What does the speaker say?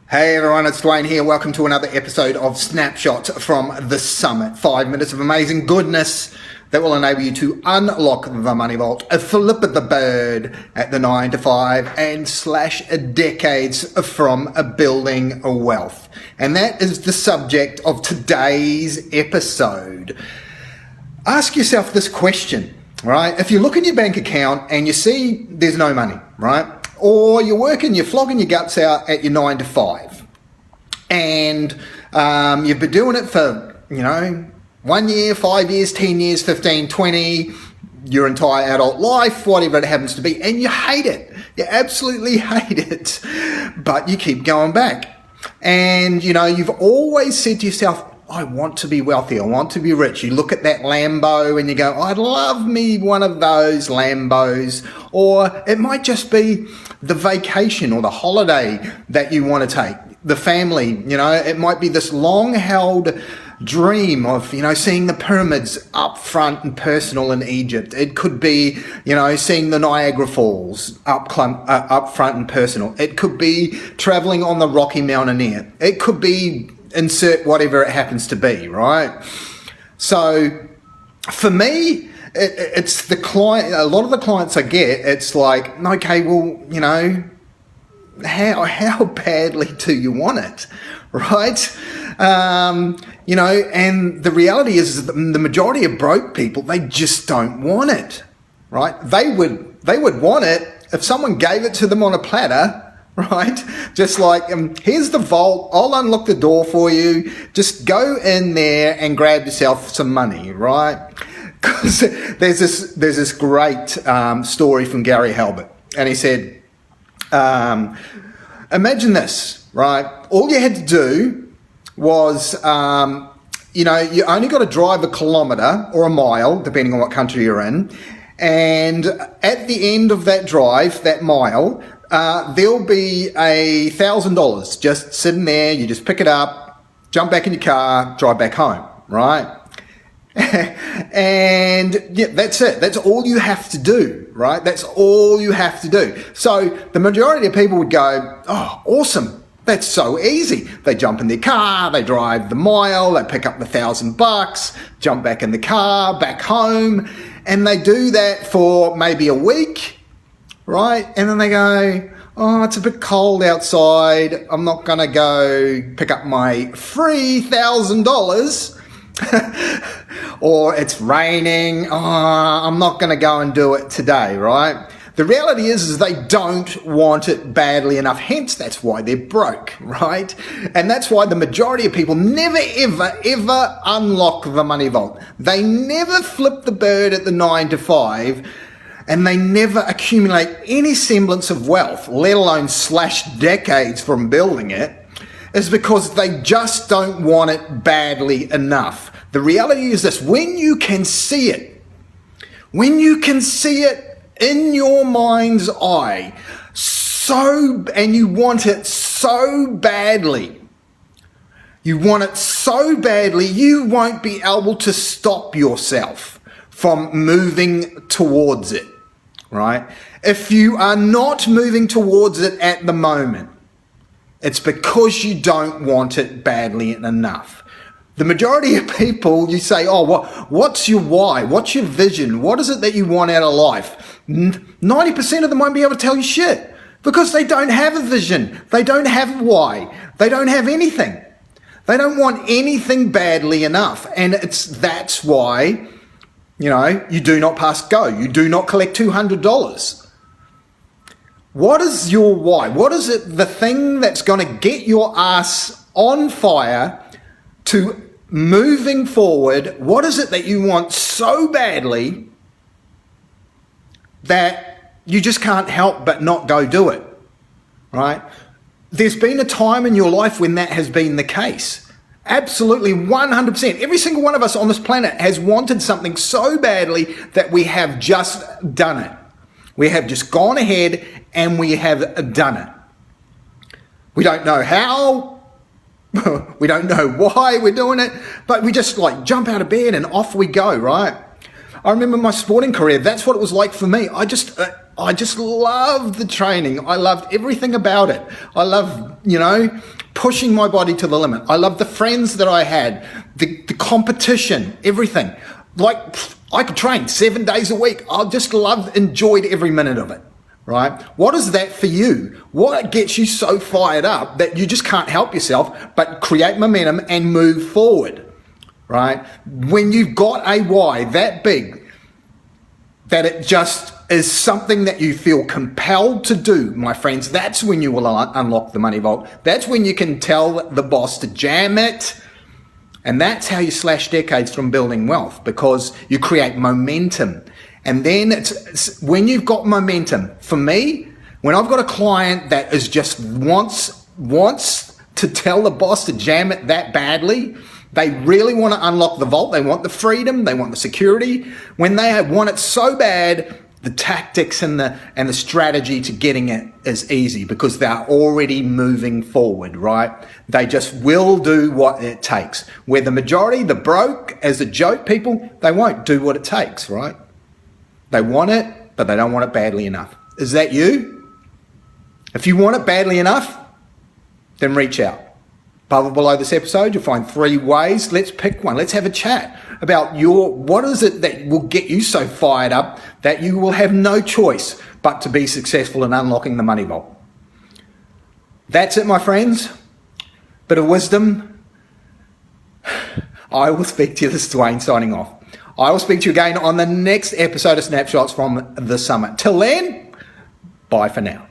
Hey everyone, it's Dwayne here. Welcome to another episode of Snapshot from the Summit. 5 minutes of amazing goodness that will enable you to unlock the money vault, flip the bird at the 9 to 5 and slash decades from building wealth. And that is the subject of today's episode. Ask yourself this question, right? If you look in your bank account and you see there's no money, right? Or you're working, you're flogging your guts out at your 9 to 5. And you've been doing it for, 1 year, 5 years, 10 years, 15, 20, your entire adult life, whatever it happens to be. And you hate it. You absolutely hate it. But you keep going back. And, you've always said to yourself, I want to be wealthy. I want to be rich. You look at that Lambo and you go, I'd love me one of those Lambos. Or it might just be the vacation or the holiday that you want to take. The family, it might be this long held dream of, seeing the pyramids up front and personal in Egypt. It could be, seeing the Niagara Falls up front and personal. It could be traveling on the Rocky Mountaineer. It could be insert whatever it happens to be, right? So for me, it's the client, a lot of the clients I get, it's like, okay, well, how badly do you want it, right? And the reality is that the majority of broke people, they just don't want it, right? They would want it if someone gave it to them on a platter, right? Just like, here's the vault, I'll unlock the door for you, just go in there and grab yourself some money, right? Because there's this great story from Gary Halbert, and he said, imagine this, right? All you had to do was, you only got to drive a kilometre or a mile, depending on what country you're in, and at the end of that drive, that mile, there'll be $1,000 just sitting there. You just pick it up, jump back in your car, drive back home, right? And yeah, that's it. That's all you have to do, right? That's all you have to do. So the majority of people would go, oh, awesome. That's so easy. They jump in their car, they drive the mile, they pick up the $1,000, jump back in the car, back home, and they do that for maybe a week, right? And then they go, oh, it's a bit cold outside. I'm not going to go pick up my free $1,000. Or it's raining. Oh, I'm not going to go and do it today, right? The reality is they don't want it badly enough. Hence, that's why they're broke, right? And that's why the majority of people never, ever unlock the money vault. They never flip the bird at the 9 to 5. And they never accumulate any semblance of wealth, let alone slash decades from building it, is because they just don't want it badly enough. The reality is this: when you can see it in your mind's eye, and you want it so badly, you won't be able to stop yourself from moving towards it. Right? If you are not moving towards it at the moment, it's because you don't want it badly enough. The majority of people, you say, oh, what's your why? What's your vision? What is it that you want out of life? 90% of them won't be able to tell you shit because they don't have a vision. They don't have a why. They don't have anything. They don't want anything badly enough. And that's why, you do not pass go. You do not collect $200. What is your why? What is it, the thing that's going to get your ass on fire to moving forward? What is it that you want so badly that you just can't help but not go do it, right? There's been a time in your life when that has been the case. Absolutely, 100%. Every single one of us on this planet has wanted something so badly that we have just done it. We have just gone ahead and we have done it. We don't know how, we don't know why we're doing it, but we just jump out of bed and off we go, right? I remember my sporting career, that's what it was like for me. I just loved the training. I loved everything about it. I love, pushing my body to the limit. I love the friends that I had, the competition, everything. Like, I could train 7 days a week. I just enjoyed every minute of it, right? What is that for you? What gets you so fired up that you just can't help yourself but create momentum and move forward, right? When you've got a why that big, that it just is something that you feel compelled to do, my friends, that's when you will unlock the money vault. That's when you can tell the boss to jam it. And that's how you slash decades from building wealth, because you create momentum. And then it's when you've got momentum. For me, when I've got a client that is just wants to tell the boss to jam it that badly, they really want to unlock the vault. They want the freedom. They want the security. When they want it so bad, the tactics and the strategy to getting it is easy because they're already moving forward, right? They just will do what it takes. Where the majority, the broke, as a joke people, they won't do what it takes, right? They want it, but they don't want it badly enough. Is that you? If you want it badly enough, then reach out. Above or below this episode, you'll find 3 ways. Let's pick one. Let's have a chat about what is it that will get you so fired up that you will have no choice but to be successful in unlocking the money vault. That's it, my friends. Bit of wisdom. I will speak to you. This is Dwayne signing off. I will speak to you again on the next episode of Snapshots from the Summit. Till then, bye for now.